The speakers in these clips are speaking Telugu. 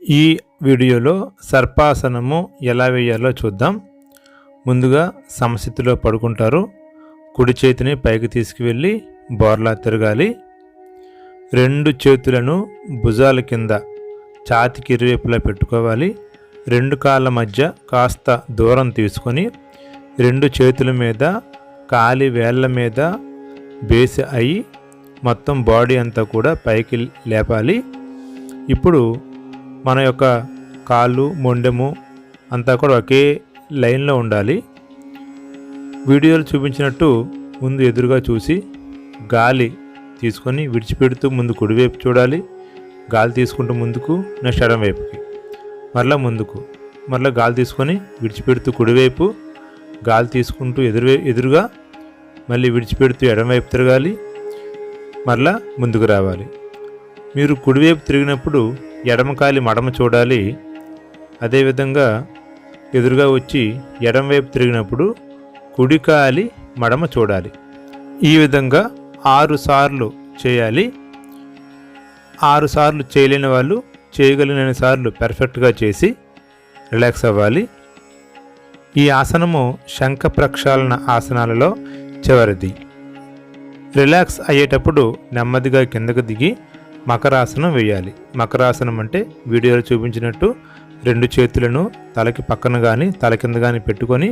ఈ వీడియోలో సర్పాసనము ఎలా వేయాలో చూద్దాం. ముందుగా సమస్థితిలో పడుకుంటారు. కుడి చేతిని పైకి తీసుకువెళ్ళి బోర్లా తిరగాలి. రెండు చేతులను భుజాల కింద ఛాతీకి ఇరువైపులా పెట్టుకోవాలి. రెండు కాళ్ళ మధ్య కాస్త దూరం తీసుకొని రెండు చేతుల మీద కాలి వేళ్ళ మీద బేస్ అయి మొత్తం బాడీ అంతా కూడా పైకి లేపాలి. ఇప్పుడు మన యొక్క కాళ్ళు మొండెము అంతా కూడా ఒకే లైన్లో ఉండాలి. వీడియోలు చూపించినట్టు ముందు ఎదురుగా చూసి గాలి తీసుకొని విడిచిపెడుతూ ముందు కుడివైపు చూడాలి. గాలి తీసుకుంటూ ముందుకు, నెక్స్ట్ ఎడం వైపుకి, మరలా ముందుకు, మరలా గాలి తీసుకొని విడిచిపెడుతూ కుడివైపు, గాలి తీసుకుంటూ ఎదురుగా మళ్ళీ విడిచిపెడుతూ ఎడమవైపు తిరగాలి. మరలా ముందుకు రావాలి. మీరు కుడివైపు తిరిగినప్పుడు ఎడమకాలి మడమ చూడాలి. అదేవిధంగా ఎదురుగా వచ్చి ఎడమవైపు తిరిగినప్పుడు కుడికాలి మడమ చూడాలి. ఈ విధంగా 6 సార్లు చేయాలి. 6 సార్లు చేయలేని వాళ్ళు చేయగలిగిన సార్లు పర్ఫెక్ట్గా చేసి రిలాక్స్ అవ్వాలి. ఈ ఆసనము శంఖ ప్రక్షాళన ఆసనాలలో చివరిది. రిలాక్స్ అయ్యేటప్పుడు నెమ్మదిగా కిందకు దిగి మకరాసనం వేయాలి. మకరాసనం అంటే వీడియోలో చూపించినట్టు రెండు చేతులను తలకి పక్కన కానీ తల కింద కానీ పెట్టుకొని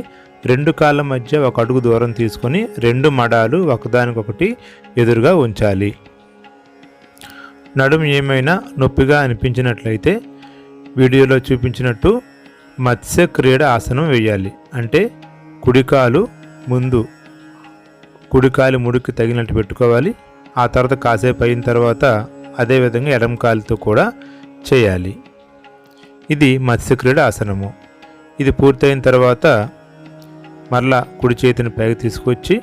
రెండు కాళ్ళ మధ్య ఒక అడుగు దూరం తీసుకొని రెండు మడాలు ఒకదానికొకటి ఎదురుగా ఉంచాలి. నడుము ఏమైనా నొప్పిగా అనిపించినట్లయితే వీడియోలో చూపించినట్టు మత్స్యక్రీడ ఆసనం వేయాలి. అంటే కుడికాలు ముందు కుడికాలి ముడికి తగినట్టు పెట్టుకోవాలి. ఆ తర్వాత కాసేపు అయిన తర్వాత అదేవిధంగా ఎడమ కాలుతో కూడా చేయాలి. ఇది మత్స్యక్రీడ ఆసనము. ఇది పూర్తయిన తర్వాత మరలా కుడి చేతిని పైకి తీసుకొచ్చి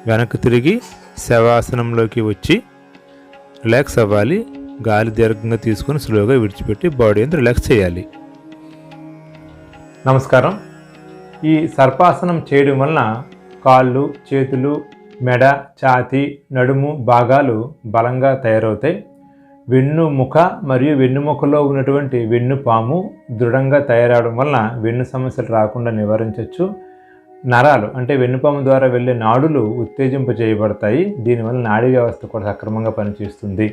వెనక్కి తిరిగి శవాసనంలోకి వచ్చి రిలాక్స్ అవ్వాలి. గాలి దీర్ఘంగా తీసుకొని స్లోగా విడిచిపెట్టి బాడీ అంతా రిలాక్స్ చేయాలి. నమస్కారం. ఈ సర్పాసనం చేయడం వలన కాళ్ళు, చేతులు, మెడ, ఛాతీ, నడుము భాగాలు బలంగా తయారవుతాయి. వెన్నుముక మరియు వెన్నుముకలో ఉన్నటువంటి వెన్నుపాము దృఢంగా తయారవడం వలన వెన్ను సమస్యలు రాకుండా నివారించవచ్చు. నరాలు అంటే వెన్నుపాము ద్వారా వెళ్ళే నాడులు ఉత్తేజింప చేయబడతాయి. దీనివల్ల నాడీ వ్యవస్థ కూడా సక్రమంగా పనిచేస్తుంది.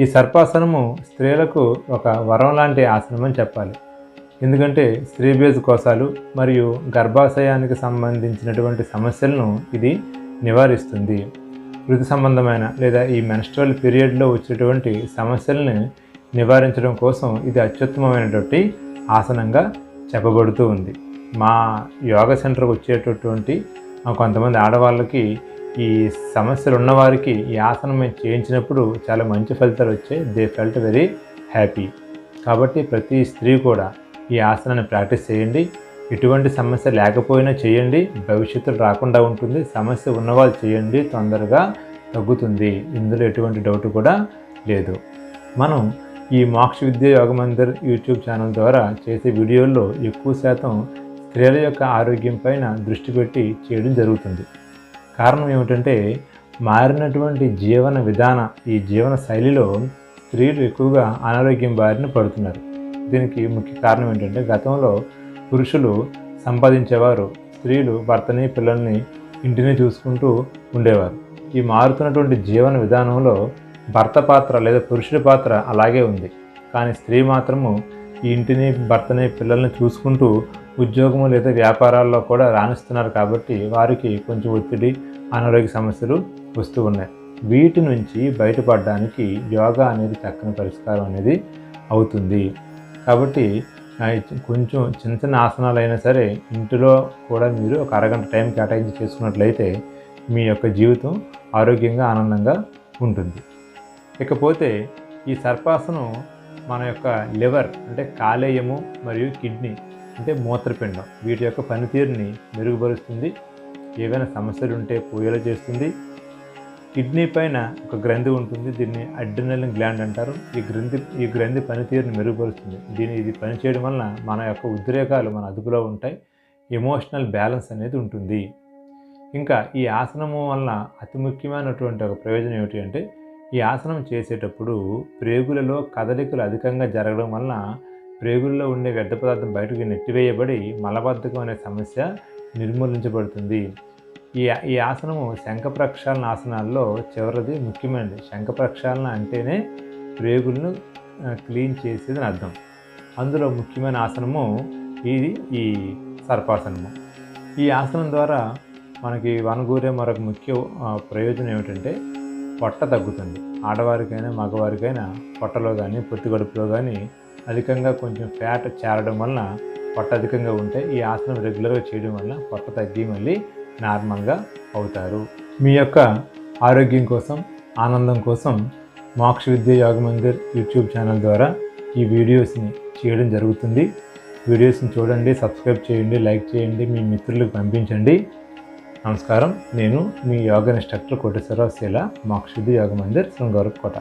ఈ సర్పాసనము స్త్రీలకు ఒక వరం లాంటి ఆసనం అని చెప్పాలి. ఎందుకంటే స్త్రీబీజ కోశాలు మరియు గర్భాశయానికి సంబంధించినటువంటి సమస్యలను ఇది నివారిస్తుంది. ఋతు సంబంధమైన లేదా ఈ మెన్స్ట్రువల్ పీరియడ్లో వచ్చేటువంటి సమస్యలను నివారించడం కోసం ఇది అత్యుత్తమమైనటువంటి ఆసనంగా చెప్పబడుతూ ఉంది. మా యోగా సెంటర్కి వచ్చేటటువంటి కొంతమంది ఆడవాళ్ళకి ఈ సమస్యలు ఉన్నవారికి ఈ ఆసనం చేయించినప్పుడు చాలా మంచి ఫలితాలు వచ్చాయి. They felt very happy. కాబట్టి ప్రతి స్త్రీ కూడా ఈ ఆసనాన్ని ప్రాక్టీస్ చేయండి. ఎటువంటి సమస్య లేకపోయినా చేయండి, భవిష్యత్తులో రాకుండా ఉంటుంది. సమస్య ఉన్నవాళ్ళు చేయండి, తొందరగా తగ్గుతుంది. ఇందులో ఎటువంటి డౌట్ కూడా లేదు. మనం ఈ మోక్ష విద్య యోగ మందిర్ యూట్యూబ్ ఛానల్ ద్వారా చేసే వీడియోల్లో ఎక్కువ శాతం స్త్రీల యొక్క ఆరోగ్యం పైన దృష్టి పెట్టి చేయడం జరుగుతుంది. కారణం ఏమిటంటే మారినటువంటి జీవన విధాన ఈ జీవన శైలిలో స్త్రీలు ఎక్కువగా అనారోగ్యం బారిన పడుతున్నారు. దీనికి ముఖ్య కారణం ఏంటంటే గతంలో పురుషులు సంపాదించేవారు, స్త్రీలు భర్తని పిల్లల్ని ఇంటిని చూసుకుంటూ ఉండేవారు. ఈ మారుతున్నటువంటి జీవన విధానంలో భర్త పాత్ర లేదా పురుషుడి పాత్ర అలాగే ఉంది. కానీ స్త్రీ మాత్రము ఈ ఇంటిని భర్తని పిల్లల్ని చూసుకుంటూ ఉద్యోగము లేదా వ్యాపారాల్లో కూడా రాణిస్తున్నారు. కాబట్టి వారికి కొంచెం ఒత్తిడి, అనారోగ్య సమస్యలు వస్తూ ఉన్నాయి. వీటి నుంచి బయటపడడానికి యోగా అనేది చక్కని పరిష్కారం అనేది అవుతుంది. కాబట్టి కొంచెం చిన్న చిన్న ఆసనాలు అయినా సరే ఇంటిలో కూడా మీరు ఒక అరగంట టైం కేటాయించి చేసుకున్నట్లయితే మీ యొక్క జీవితం ఆరోగ్యంగా ఆనందంగా ఉంటుంది. ఇకపోతే ఈ సర్పాసనం మన యొక్క లివర్ అంటే కాలేయము మరియు కిడ్నీ అంటే మూత్రపిండం వీటి యొక్క పనితీరుని మెరుగుపరుస్తుంది. ఏవైనా సమస్యలు ఉంటే పోయేలా చేస్తుంది. కిడ్నీ పైన ఒక గ్రంథి ఉంటుంది. దీన్ని అడ్రినలిన్ గ్లాండ్ అంటారు. ఈ గ్రంథి పనితీరుని మెరుగుపరుస్తుంది. ఇది పనిచేయడం వలన మన యొక్క ఉద్రేకాలు మన అదుపులో ఉంటాయి. ఎమోషనల్ బ్యాలెన్స్ అనేది ఉంటుంది. ఇంకా ఈ ఆసనము వలన అతి ముఖ్యమైనటువంటి ఒక ప్రయోజనం ఏమిటి అంటే ఈ ఆసనం చేసేటప్పుడు ప్రేగులలో కదలికలు అధికంగా జరగడం వలన ప్రేగుల్లో ఉండే వ్యర్థ పదార్థం బయటకు నెట్టివేయబడి మలబద్ధకం అనే సమస్య నిర్మూలించబడుతుంది. ఈ ఆసనము శంఖ ప్రక్షాళన ఆసనాల్లో చివరిది ముఖ్యమైనది. శంఖ ప్రక్షాళన అంటేనే ప్రేగులను క్లీన్ చేసేది అని అర్థం. అందులో ముఖ్యమైన ఆసనము ఈ సర్పాసనము. ఈ ఆసనం ద్వారా మనకి వనగూరే మరొక ముఖ్య ప్రయోజనం ఏమిటంటే పొట్ట తగ్గుతుంది. ఆడవారికైనా మగవారికైనా పొట్టలో కానీ పొత్తికడుపులో కానీ అధికంగా కొంచెం ఫ్యాట్ చేరడం వలన పొట్ట అధికంగా ఉంటే ఈ ఆసనం రెగ్యులర్గా చేయడం వల్ల పొట్ట తగ్గి మళ్ళీ నార్మల్గా అవుతారు. మీ యొక్క ఆరోగ్యం కోసం, ఆనందం కోసం మోక్ష విద్య యోగ మందిర్ యూట్యూబ్ ఛానల్ ద్వారా ఈ వీడియోస్ని చేయడం జరుగుతుంది. వీడియోస్ని చూడండి, సబ్స్క్రైబ్ చేయండి, లైక్ చేయండి, మీ మిత్రులకు పంపించండి. నమస్కారం. నేను మీ యోగా ఇన్స్ట్రక్టర్ కోటేశ్వరరావు శీల, మోక్ష విద్య యోగ మందిర్, శృంగారపుకోట.